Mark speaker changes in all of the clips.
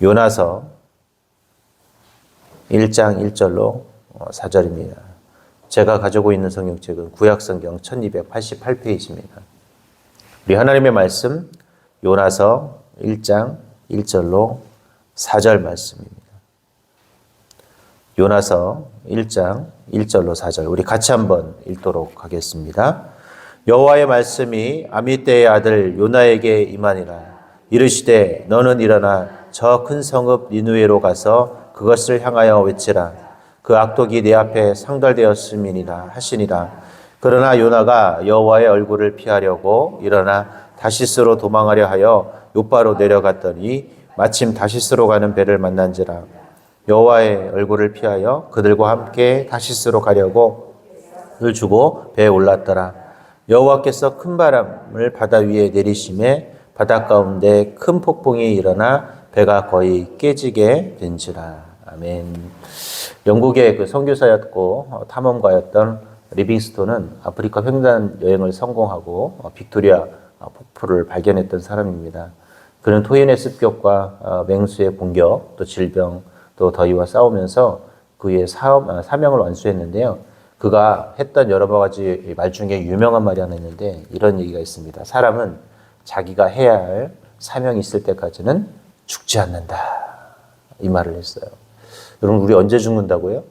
Speaker 1: 요나서 1장 1절로 4절입니다. 제가 가지고 있는 성경책은 구약성경 1288페이지입니다. 우리 하나님의 말씀 요나서 1장 1절로 4절 말씀입니다. 요나서 1장 1절로 4절 우리 같이 한번 읽도록 하겠습니다. 여호와의 말씀이 아미떼의 아들 요나에게 임하니라. 이르시되 너는 일어나 저 큰 성읍 니느웨로 가서 그것을 향하여 외치라. 그 악독이 내 앞에 상달되었음이니라 하시니라. 그러나 요나가 여호와의 얼굴을 피하려고 일어나 다시스로 도망하려 하여 요바로 내려갔더니 마침 다시스로 가는 배를 만난지라. 여호와의 얼굴을 피하여 그들과 함께 다시스로 가려고 을 주고 배에 올랐더라. 여호와께서 큰 바람을 바다 위에 내리심에 바다 가운데 큰 폭풍이 일어나 배가 거의 깨지게 된지라. 아멘. 영국의 그 선교사였고 탐험가였던 리빙스톤은 아프리카 횡단 여행을 성공하고 빅토리아 폭포를 발견했던 사람입니다. 그는 토인의 습격과 맹수의 공격, 또 질병, 또 더위와 싸우면서 그의 사명을 완수했는데요. 그가 했던 여러 가지 말 중에 유명한 말이 하나 있는데 이런 얘기가 있습니다. 사람은 자기가 해야 할 사명이 있을 때까지는 죽지 않는다. 이 말을 했어요. 여러분, 우리 언제 죽는다고요?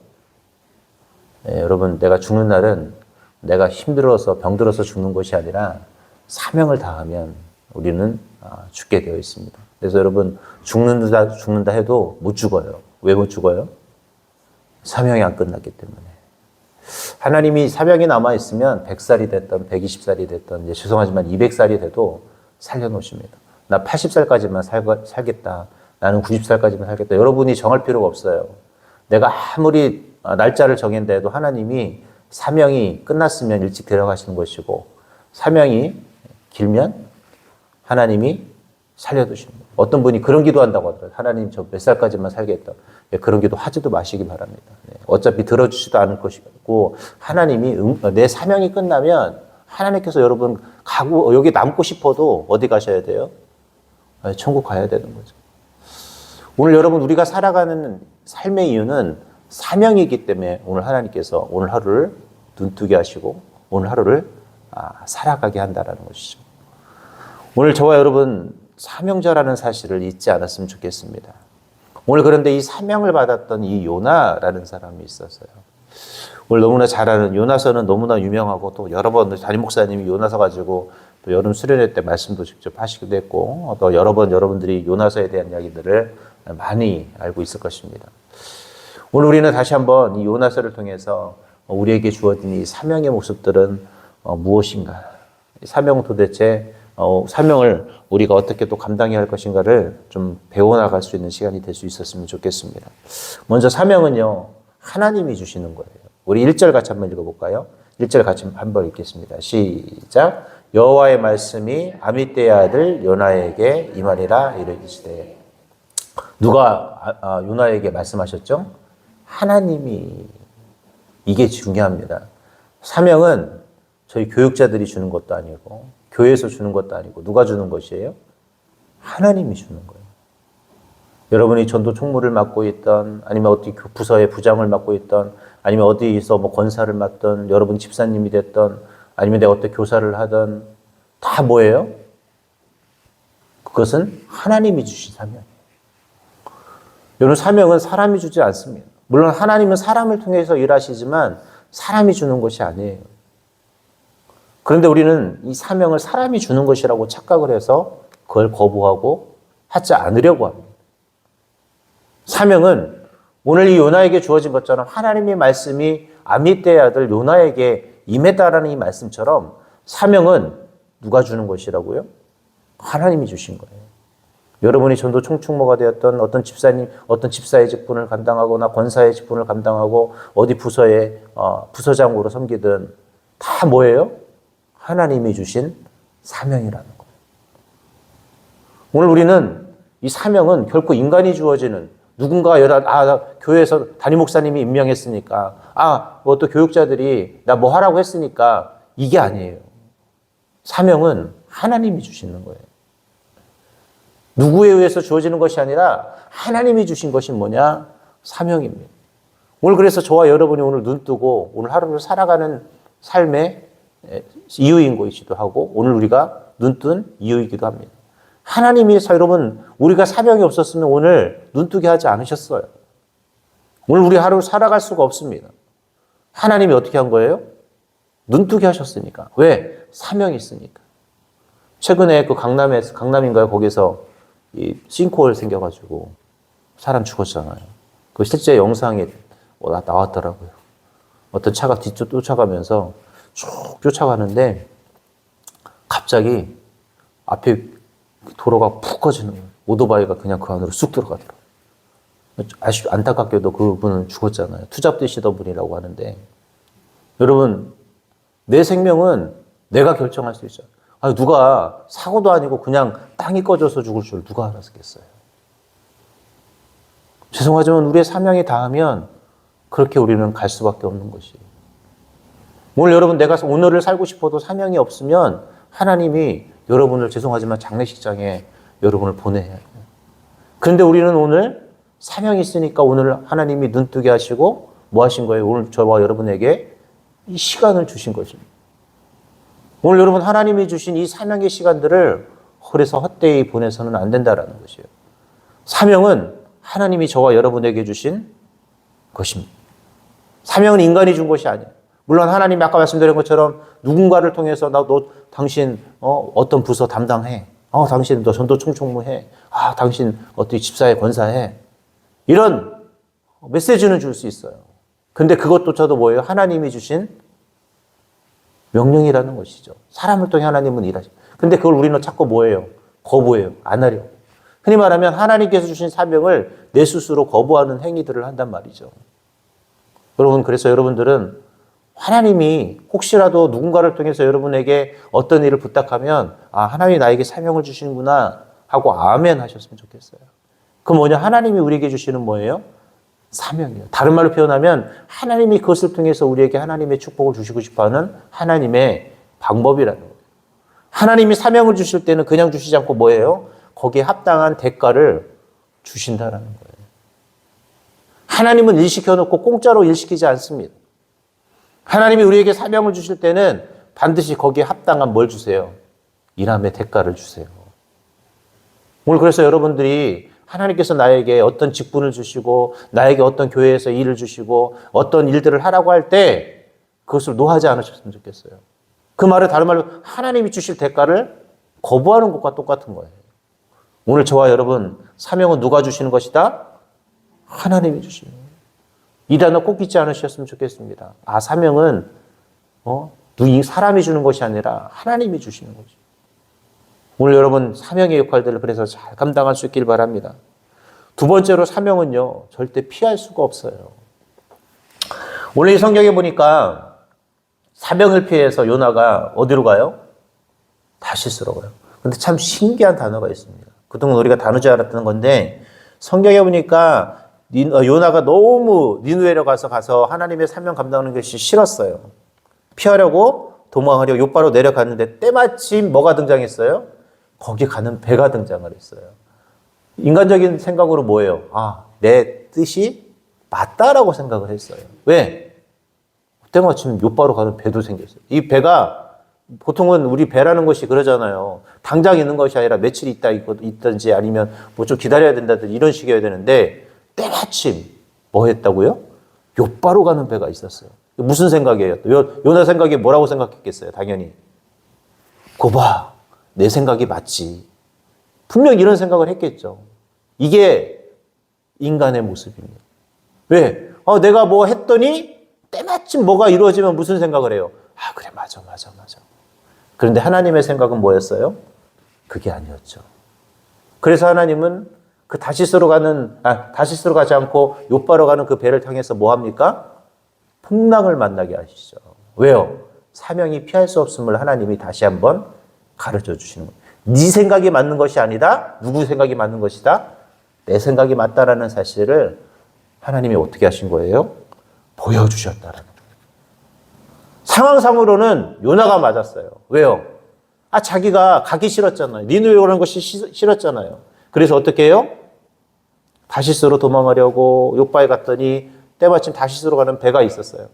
Speaker 1: 네, 여러분, 내가 죽는 날은 내가 힘들어서 병들어서 죽는 것이 아니라 사명을 다하면 우리는 죽게 되어 있습니다. 그래서 여러분, 죽는다 해도 못 죽어요. 왜 못 죽어요? 사명이 안 끝났기 때문에. 하나님이 사명이 남아있으면 100살이 됐던 120살이 됐던 죄송하지만 200살이 돼도 살려놓으십니다. 나 80살까지만 살겠다. 나는 90살까지만 살겠다. 여러분이 정할 필요가 없어요. 내가 아무리 날짜를 정했는데 해도 하나님이 사명이 끝났으면 일찍 데려가시는 것이고 사명이 길면 하나님이 살려두십니다. 어떤 분이 그런 기도한다고 하더라고요. 하나님 저 몇 살까지만 살겠다. 그런 기도 하지도 마시기 바랍니다. 어차피 들어주지도 않을 것이고 하나님이 내 사명이 끝나면 하나님께서 여러분 가고 여기 남고 싶어도 어디 가셔야 돼요? 천국 가야 되는 거죠. 오늘 여러분 우리가 살아가는 삶의 이유는 사명이기 때문에 오늘 하나님께서 오늘 하루를 눈뜨게 하시고 오늘 하루를 살아가게 한다는 것이죠. 오늘 저와 여러분 사명자라는 사실을 잊지 않았으면 좋겠습니다. 오늘 그런데 이 사명을 받았던 이 요나라는 사람이 있었어요. 오늘 너무나 잘 아는 요나서는 너무나 유명하고 또 여러 번 담임 목사님이 요나서 가지고 또 여름 수련회 때 말씀도 직접 하시기도 했고 또 여러 번 여러분들이 요나서에 대한 이야기들을 많이 알고 있을 것입니다. 오늘 우리는 다시 한번 이 요나서를 통해서 우리에게 주어진 이 사명의 모습들은 무엇인가? 사명 도대체 사명을 우리가 어떻게 또 감당해야 할 것인가를 좀 배워나갈 수 있는 시간이 될 수 있었으면 좋겠습니다. 먼저 사명은요, 하나님이 주시는 거예요. 우리 1절 같이 한번 읽어볼까요? 1절 같이 한번 읽겠습니다. 시작. 여호와의 말씀이 아미떼의 아들 요나에게 임하니라 이르시되. 누가 요나에게 말씀하셨죠? 하나님이. 이게 중요합니다. 사명은 저희 교육자들이 주는 것도 아니고 교회에서 주는 것도 아니고 누가 주는 것이에요? 하나님이 주는 거예요. 여러분이 전도 총무를 맡고 있던 아니면 어디 부서의 부장을 맡고 있던 아니면 어디서 뭐 권사를 맡던 여러분 집사님이 됐던 아니면 내가 어떤 교사를 하던 다 뭐예요? 그것은 하나님이 주신 사명이에요. 여러분 사명은 사람이 주지 않습니다. 물론 하나님은 사람을 통해서 일하시지만 사람이 주는 것이 아니에요. 그런데 우리는 이 사명을 사람이 주는 것이라고 착각을 해서 그걸 거부하고 하지 않으려고 합니다. 사명은 오늘 이 요나에게 주어진 것처럼 하나님의 말씀이 아미떼의 아들 요나에게 임했다라는 이 말씀처럼 사명은 누가 주는 것이라고요? 하나님이 주신 거예요. 여러분이 전도 총총무가 되었던 어떤 집사님, 어떤 집사의 직분을 감당하거나 권사의 직분을 감당하고 어디 부서의 부서장으로 섬기든 다 뭐예요? 하나님이 주신 사명이라는 거예요. 오늘 우리는 이 사명은 결코 인간이 주어지는 누군가 교회에서 담임 목사님이 임명했으니까 뭐 또 교육자들이 나 뭐 하라고 했으니까 이게 아니에요. 사명은 하나님이 주시는 거예요. 누구에 의해서 주어지는 것이 아니라 하나님이 주신 것이 뭐냐? 사명입니다. 오늘 그래서 저와 여러분이 오늘 눈 뜨고 오늘 하루를 살아가는 삶의 이유인 것이기도 하고 오늘 우리가 눈 뜬 이유이기도 합니다. 하나님이 여러분 우리가 사명이 없었으면 오늘 눈 뜨게 하지 않으셨어요. 오늘 우리 하루를 살아갈 수가 없습니다. 하나님이 어떻게 한 거예요? 눈 뜨게 하셨으니까. 왜? 사명이 있으니까. 최근에 그 강남인가요? 거기서 이 싱크홀 생겨가지고 사람 죽었잖아요. 그 실제 영상에 나왔더라고요. 어떤 차가 뒤쪽 쫓아가면서 쭉 쫓아가는데 갑자기 앞에 도로가 푹 꺼지는 거예요. 오토바이가 그냥 그 안으로 쑥 들어가더라고요. 아주 안타깝게도 그분은 죽었잖아요. 투잡되시던 분이라고 하는데 여러분 내 생명은 내가 결정할 수 있어요. 아니, 누가 사고도 아니고 그냥 땅이 꺼져서 죽을 줄 누가 알았겠어요. 죄송하지만 우리의 사명이 닿으면 그렇게 우리는 갈 수밖에 없는 것이에요. 오늘 여러분 내가 오늘을 살고 싶어도 사명이 없으면 하나님이 여러분을 죄송하지만 장례식장에 여러분을 보내야 해요. 그런데 우리는 오늘 사명이 있으니까 오늘 하나님이 눈뜨게 하시고 뭐 하신 거예요? 오늘 저와 여러분에게 이 시간을 주신 것입니다. 오늘 여러분 하나님이 주신 이 사명의 시간들을 그래서 헛되이 보내서는 안 된다라는 것이에요. 사명은 하나님이 저와 여러분에게 주신 것입니다. 사명은 인간이 준 것이 아니에요. 물론 하나님이 아까 말씀드린 것처럼 누군가를 통해서 너 당신 어떤 부서 담당해. 당신 너 전도 총총무해. 당신 어떤 집사의 권사해. 이런 메시지는 줄 수 있어요. 근데 그것조차도 뭐예요? 하나님이 주신 명령이라는 것이죠. 사람을 통해 하나님은 일하시죠. 근데 그걸 우리는 자꾸 뭐예요? 거부해요. 안 하려고. 흔히 말하면 하나님께서 주신 사명을 내 스스로 거부하는 행위들을 한단 말이죠. 여러분, 그래서 여러분들은 하나님이 혹시라도 누군가를 통해서 여러분에게 어떤 일을 부탁하면 하나님이 나에게 사명을 주시는구나 하고 아멘 하셨으면 좋겠어요. 그 뭐냐? 하나님이 우리에게 주시는 뭐예요? 사명이에요. 다른 말로 표현하면 하나님이 그것을 통해서 우리에게 하나님의 축복을 주시고 싶어하는 하나님의 방법이라는 거예요. 하나님이 사명을 주실 때는 그냥 주시지 않고 뭐예요? 거기에 합당한 대가를 주신다라는 거예요. 하나님은 일 시켜놓고 공짜로 일 시키지 않습니다. 하나님이 우리에게 사명을 주실 때는 반드시 거기에 합당한 뭘 주세요? 일함의 대가를 주세요. 오늘 그래서 여러분들이 하나님께서 나에게 어떤 직분을 주시고 나에게 어떤 교회에서 일을 주시고 어떤 일들을 하라고 할 때 그것을 노하지 않으셨으면 좋겠어요. 그 말은 다른 말로 하나님이 주실 대가를 거부하는 것과 똑같은 거예요. 오늘 저와 여러분 사명은 누가 주시는 것이다? 하나님이 주시는 거예요. 이 단어 꼭 잊지 않으셨으면 좋겠습니다. 사명은 사람이 주는 것이 아니라 하나님이 주시는 거죠. 오늘 여러분 사명의 역할들을 그래서 잘 감당할 수 있길 바랍니다. 두 번째로 사명은요, 절대 피할 수가 없어요. 오늘 이 성경에 보니까 사명을 피해서 요나가 어디로 가요? 다시스로 가요. 근데 참 신기한 단어가 있습니다. 그동안 우리가 다루지 않았던 건데 성경에 보니까 요나가 너무 니느웨로 가서 하나님의 사명 감당하는 것이 싫었어요. 피하려고 도망하려고 욥바로 내려갔는데 때마침 뭐가 등장했어요? 거기 가는 배가 등장을 했어요. 인간적인 생각으로 뭐예요? 내 뜻이 맞다라고 생각을 했어요. 왜? 때마침 욥바로 가는 배도 생겼어요. 이 배가 보통은 우리 배라는 것이 그러잖아요. 당장 있는 것이 아니라 며칠 있든지 아니면 뭐 좀 기다려야 된다든지 이런 식이어야 되는데 때마침 뭐 했다고요? 욥바로 가는 배가 있었어요. 무슨 생각이에요? 요나 생각이 뭐라고 생각했겠어요? 당연히 봐, 내 생각이 맞지. 분명 이런 생각을 했겠죠. 이게 인간의 모습입니다. 왜? 내가 뭐 했더니 때마침 뭐가 이루어지면 무슨 생각을 해요? 그래, 맞아. 그런데 하나님의 생각은 뭐였어요? 그게 아니었죠. 그래서 하나님은 그 다시스로 가지 않고 욥바로 가는 그 배를 향해서 뭐 합니까? 풍랑을 만나게 하시죠. 왜요? 사명이 피할 수 없음을 하나님이 다시 한번 가르쳐 주시는 거예요. 네 생각이 맞는 것이 아니다. 누구 생각이 맞는 것이다. 내 생각이 맞다라는 사실을 하나님이 어떻게 하신 거예요? 보여주셨다라는 거예요. 상황상으로는 요나가 맞았어요. 왜요? 자기가 가기 싫었잖아요. 니느웨 오라는 것이 싫었잖아요. 그래서 어떻게 해요? 다시스로 도망가려고 욥바에 갔더니 때마침 다시스로 가는 배가 있었어요.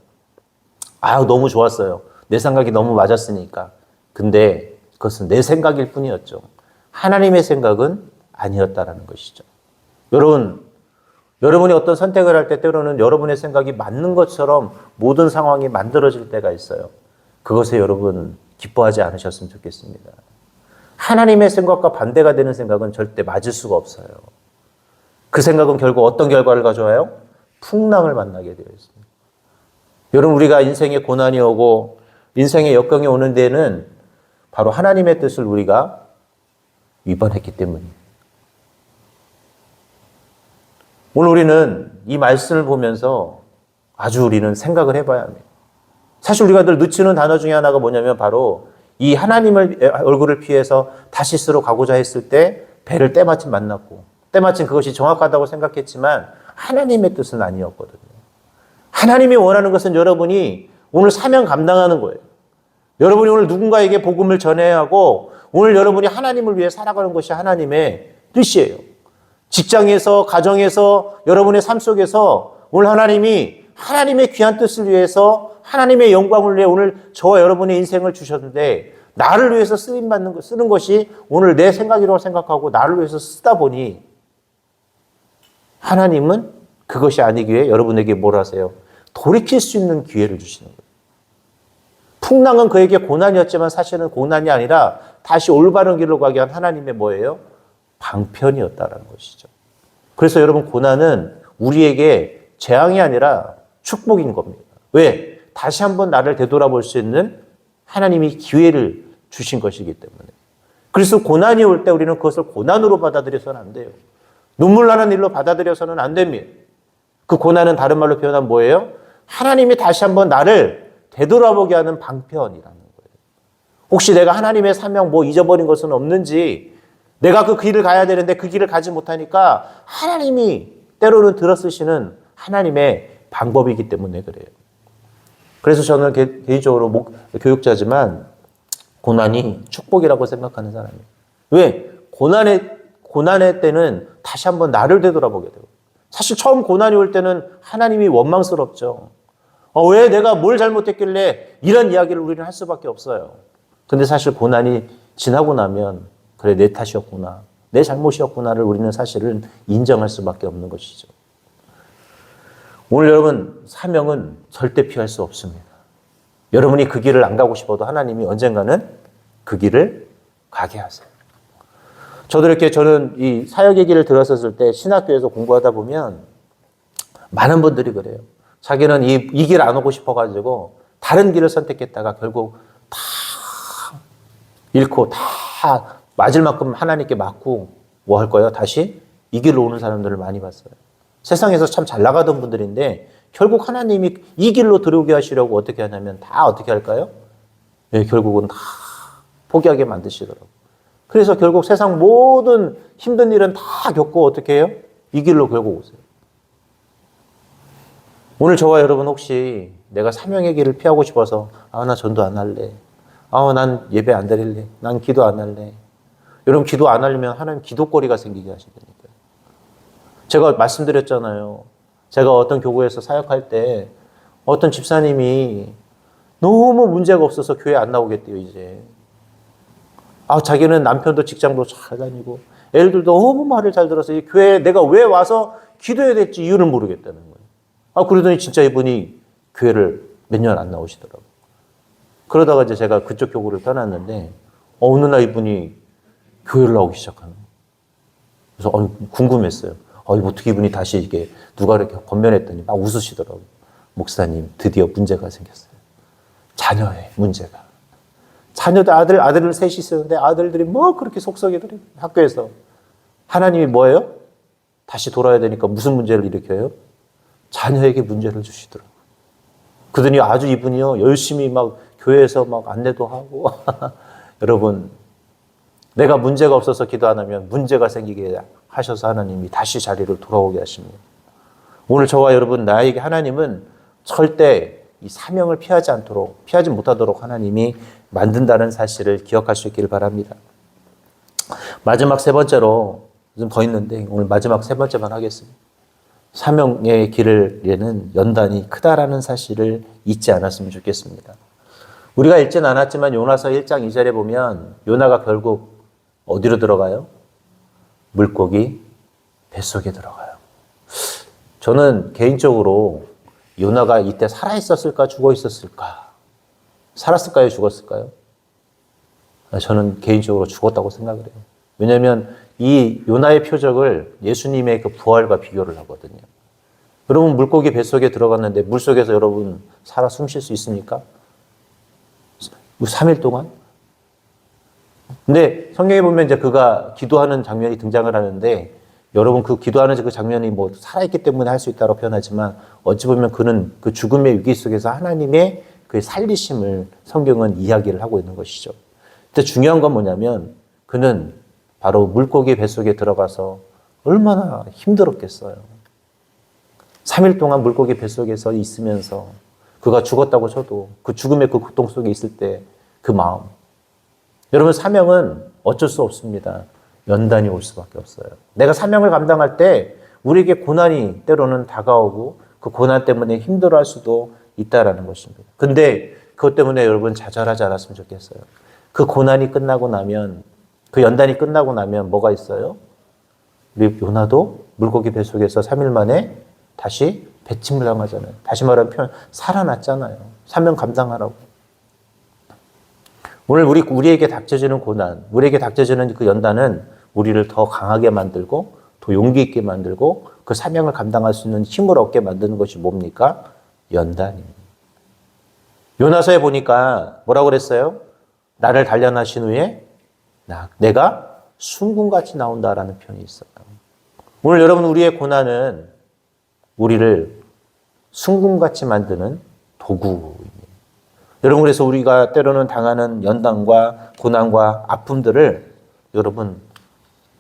Speaker 1: 너무 좋았어요. 내 생각이 너무 맞았으니까. 근데 그것은 내 생각일 뿐이었죠. 하나님의 생각은 아니었다라는 것이죠. 여러분이 어떤 선택을 할 때 때로는 여러분의 생각이 맞는 것처럼 모든 상황이 만들어질 때가 있어요. 그것에 여러분 기뻐하지 않으셨으면 좋겠습니다. 하나님의 생각과 반대가 되는 생각은 절대 맞을 수가 없어요. 그 생각은 결국 어떤 결과를 가져와요? 풍랑을 만나게 되어 있습니다. 여러분, 우리가 인생에 고난이 오고 인생의 역경이 오는 데는 바로 하나님의 뜻을 우리가 위반했기 때문입니다. 오늘 우리는 이 말씀을 보면서 아주 우리는 생각을 해봐야 합니다. 사실 우리가 늘 놓치는 단어 중에 하나가 뭐냐면 바로 이 하나님을 얼굴을 피해서 다시스로 가고자 했을 때 배를 때마침 만났고 때마침 그것이 정확하다고 생각했지만 하나님의 뜻은 아니었거든요. 하나님이 원하는 것은 여러분이 오늘 사명 감당하는 거예요. 여러분이 오늘 누군가에게 복음을 전해야 하고 오늘 여러분이 하나님을 위해 살아가는 것이 하나님의 뜻이에요. 직장에서, 가정에서, 여러분의 삶 속에서 오늘 하나님이 하나님의 귀한 뜻을 위해서 하나님의 영광을 위해 오늘 저와 여러분의 인생을 주셨는데 나를 위해서 쓰는 것이 오늘 내 생각이라고 생각하고 나를 위해서 쓰다 보니 하나님은 그것이 아니기에 여러분에게 뭘 하세요? 돌이킬 수 있는 기회를 주시는 거예요. 풍랑은 그에게 고난이었지만 사실은 고난이 아니라 다시 올바른 길로 가게 한 하나님의 뭐예요? 방편이었다라는 것이죠. 그래서 여러분 고난은 우리에게 재앙이 아니라 축복인 겁니다. 왜? 다시 한번 나를 되돌아볼 수 있는 하나님이 기회를 주신 것이기 때문에. 그래서 고난이 올 때 우리는 그것을 고난으로 받아들여서는 안 돼요. 눈물 나는 일로 받아들여서는 안 됩니다. 그 고난은 다른 말로 표현하면 뭐예요? 하나님이 다시 한번 나를 되돌아보게 하는 방편이라는 거예요. 혹시 내가 하나님의 사명 잊어버린 것은 없는지 내가 그 길을 가야 되는데 그 길을 가지 못하니까 하나님이 때로는 들어쓰시는 하나님의 방법이기 때문에 그래요. 그래서 저는 개인적으로 교육자지만 고난이 축복이라고 생각하는 사람이에요. 왜? 고난의 때는 다시 한번 나를 되돌아보게 돼요. 사실 처음 고난이 올 때는 하나님이 원망스럽죠. 왜 내가 뭘 잘못했길래 이런 이야기를 우리는 할 수밖에 없어요. 근데 사실 고난이 지나고 나면 그래 내 탓이었구나, 내 잘못이었구나를 우리는 사실은 인정할 수밖에 없는 것이죠. 오늘 여러분 사명은 절대 피할 수 없습니다. 여러분이 그 길을 안 가고 싶어도 하나님이 언젠가는 그 길을 가게 하세요. 저는 이 사역의 길을 들었었을 때 신학교에서 공부하다 보면 많은 분들이 그래요. 자기는 이 길 안 오고 싶어가지고 다른 길을 선택했다가 결국 다 잃고 다 맞을 만큼 하나님께 맞고 뭐 할 거예요? 다시 이 길로 오는 사람들을 많이 봤어요. 세상에서 참 잘 나가던 분들인데 결국 하나님이 이 길로 들어오게 하시려고 어떻게 하냐면 다 어떻게 할까요? 네, 결국은 다 포기하게 만드시더라고요. 그래서 결국 세상 모든 힘든 일은 다 겪고 어떻게 해요? 이 길로 결국 오세요. 오늘 저와 여러분 혹시 내가 사명의 길을 피하고 싶어서 나 전도 안 할래. 난 예배 안 드릴래. 난 기도 안 할래. 여러분 기도 안 하려면 하나님 기도거리가 생기게 하신다니까요. 제가 말씀드렸잖아요. 제가 어떤 교구에서 사역할 때 어떤 집사님이 너무 문제가 없어서 교회 안 나오겠대요, 이제. 자기는 남편도 직장도 잘 다니고 애들도 너무 말을 잘 들어서 이 교회에 내가 왜 와서 기도해야 될지 이유를 모르겠다는 거예요. 그러더니 진짜 이분이 교회를 몇 년 안 나오시더라고요. 그러다가 이제 제가 그쪽 교구를 떠났는데 어느 날 이분이 교회를 나오기 시작하는 거예요. 그래서 궁금했어요. 어떻게 이분이 다시 이게 누가 이렇게 권면했더니 막 웃으시더라고요. 목사님, 드디어 문제가 생겼어요. 자녀의 문제가. 자녀들 아들 셋이 있었는데 아들들이 그렇게 속썩이더래요. 학교에서. 하나님이 뭐예요? 다시 돌아야 되니까 무슨 문제를 일으켜요? 자녀에게 문제를 주시더라고요. 그러더니 아주 이분이요 열심히 막 교회에서 막 안내도 하고 여러분 내가 문제가 없어서 기도 안 하면 문제가 생기게 하셔서 하나님이 다시 자리를 돌아오게 하십니다. 오늘 저와 여러분 나에게 하나님은 절대 이 사명을 피하지 못하도록 하나님이 만든다는 사실을 기억할 수 있기를 바랍니다. 마지막 세 번째로 좀 더 있는데 오늘 마지막 세 번째만 하겠습니다. 사명의 길에는 연단이 크다라는 사실을 잊지 않았으면 좋겠습니다. 우리가 읽진 않았지만 요나서 1장 2절에 보면 요나가 결국 어디로 들어가요? 물고기 뱃속에 들어가요. 저는 개인적으로 요나가 이때 살아있었을까 죽어있었을까? 살았을까요? 죽었을까요? 저는 개인적으로 죽었다고 생각을 해요. 왜냐하면 이 요나의 표적을 예수님의 그 부활과 비교를 하거든요. 여러분 물고기 뱃속에 들어갔는데 물속에서 여러분 살아 숨 쉴 수 있습니까? 3일 동안? 근데 성경에 보면 이제 그가 기도하는 장면이 등장을 하는데 여러분 그 기도하는 그 장면이 뭐 살아있기 때문에 할 수 있다고 표현하지만 어찌 보면 그는 그 죽음의 위기 속에서 하나님의 그 살리심을 성경은 이야기를 하고 있는 것이죠. 근데 중요한 건 뭐냐면 그는 바로 물고기 뱃속에 들어가서 얼마나 힘들었겠어요. 3일 동안 물고기 뱃속에서 있으면서 그가 죽었다고 쳐도 그 죽음의 그 고통 속에 있을 때 그 마음. 여러분 사명은 어쩔 수 없습니다. 연단이 올 수밖에 없어요. 내가 사명을 감당할 때 우리에게 고난이 때로는 다가오고 그 고난 때문에 힘들어할 수도 있다라는 것입니다. 근데 그것 때문에 여러분 좌절하지 않았으면 좋겠어요. 그 고난이 끝나고 나면 그 연단이 끝나고 나면 뭐가 있어요? 우리 요나도 물고기 뱃속에서 3일 만에 다시 배침을 당하잖아요. 다시 말하면 표현 살아났잖아요. 사명 감당하라고. 오늘 우리에게 닥쳐지는 고난, 우리에게 닥쳐지는 그 연단은 우리를 더 강하게 만들고 더 용기 있게 만들고 그 사명을 감당할 수 있는 힘을 얻게 만드는 것이 뭡니까? 연단입니다. 요나서에 보니까 뭐라고 그랬어요? 나를 단련하신 후에 내가 순금같이 나온다라는 표현이 있어요. 오늘 여러분 우리의 고난은 우리를 순금같이 만드는 도구입니다. 여러분 그래서 우리가 때로는 당하는 연단과 고난과 아픔들을 여러분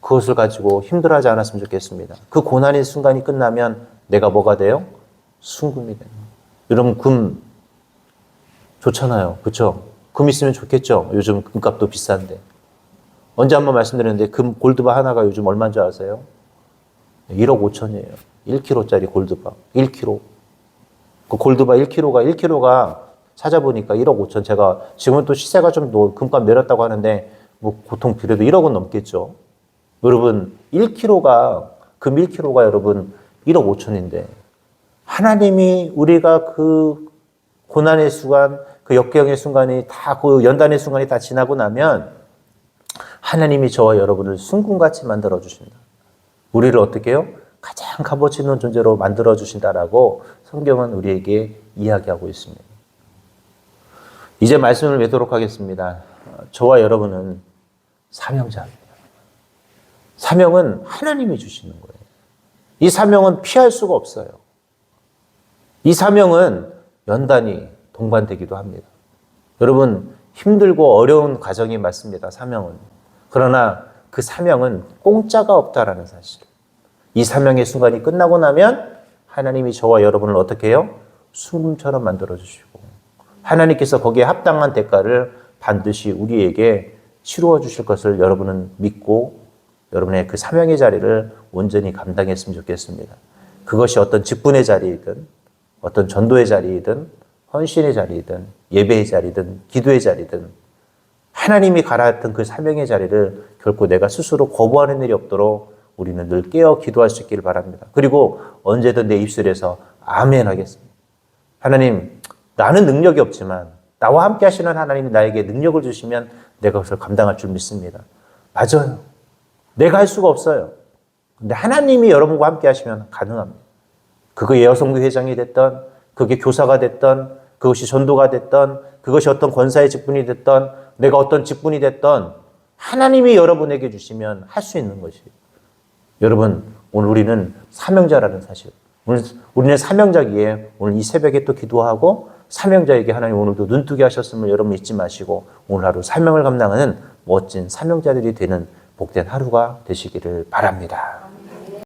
Speaker 1: 그것을 가지고 힘들어하지 않았으면 좋겠습니다. 그 고난의 순간이 끝나면 내가 뭐가 돼요? 순금이 돼요. 여러분 금 좋잖아요. 그렇죠? 금 있으면 좋겠죠. 요즘 금값도 비싼데. 언제 한번 말씀드렸는데 금 골드바 하나가 요즘 얼마인 줄 아세요? 1억 5천이에요. 1kg짜리 골드바. 1kg. 그 골드바 1kg가 찾아보니까 1억 5천. 제가 지금은 또 시세가 좀 금값 내렸다고 하는데 뭐 보통 그래도 1억은 넘겠죠. 여러분 1kg가 금 1kg가 여러분 1억 5천인데 하나님이 우리가 그 고난의 순간, 그 역경의 순간이 다 그 연단의 순간이 다 지나고 나면 하나님이 저와 여러분을 순금같이 만들어 주신다. 우리를 어떻게 해요? 가장 값어치 있는 존재로 만들어 주신다라고 성경은 우리에게 이야기하고 있습니다. 이제 말씀을 맺도록 하겠습니다. 저와 여러분은 사명자입니다. 사명은 하나님이 주시는 거예요. 이 사명은 피할 수가 없어요. 이 사명은 연단이 동반되기도 합니다. 여러분 힘들고 어려운 과정이 맞습니다. 사명은. 그러나 그 사명은 공짜가 없다라는 사실. 이 사명의 순간이 끝나고 나면 하나님이 저와 여러분을 어떻게 해요? 순금처럼 만들어주시고 하나님께서 거기에 합당한 대가를 반드시 우리에게 치루어 주실 것을 여러분은 믿고 여러분의 그 사명의 자리를 온전히 감당했으면 좋겠습니다. 그것이 어떤 직분의 자리이든 어떤 전도의 자리이든 헌신의 자리이든 예배의 자리든 기도의 자리든 하나님이 가라앉은 그 사명의 자리를 결코 내가 스스로 거부하는 일이 없도록 우리는 늘 깨어 기도할 수 있기를 바랍니다. 그리고 언제든 내 입술에서 아멘 하겠습니다. 하나님, 나는 능력이 없지만 나와 함께 하시는 하나님이 나에게 능력을 주시면 내가 그것을 감당할 줄 믿습니다. 맞아요. 내가 할 수가 없어요. 근데 하나님이 여러분과 함께 하시면 가능합니다. 그게 여성교 회장이 됐던, 그게 교사가 됐던, 그것이 전도가 됐던, 그것이 어떤 권사의 직분이 됐던, 내가 어떤 직분이 됐던 하나님이 여러분에게 주시면 할 수 있는 것이에요. 여러분, 오늘 우리는 사명자라는 사실. 오늘 우리는 사명자기에 오늘 이 새벽에 또 기도하고 사명자에게 하나님 오늘도 눈뜨게 하셨음을 여러분 잊지 마시고 오늘 하루 사명을 감당하는 멋진 사명자들이 되는 복된 하루가 되시기를 바랍니다.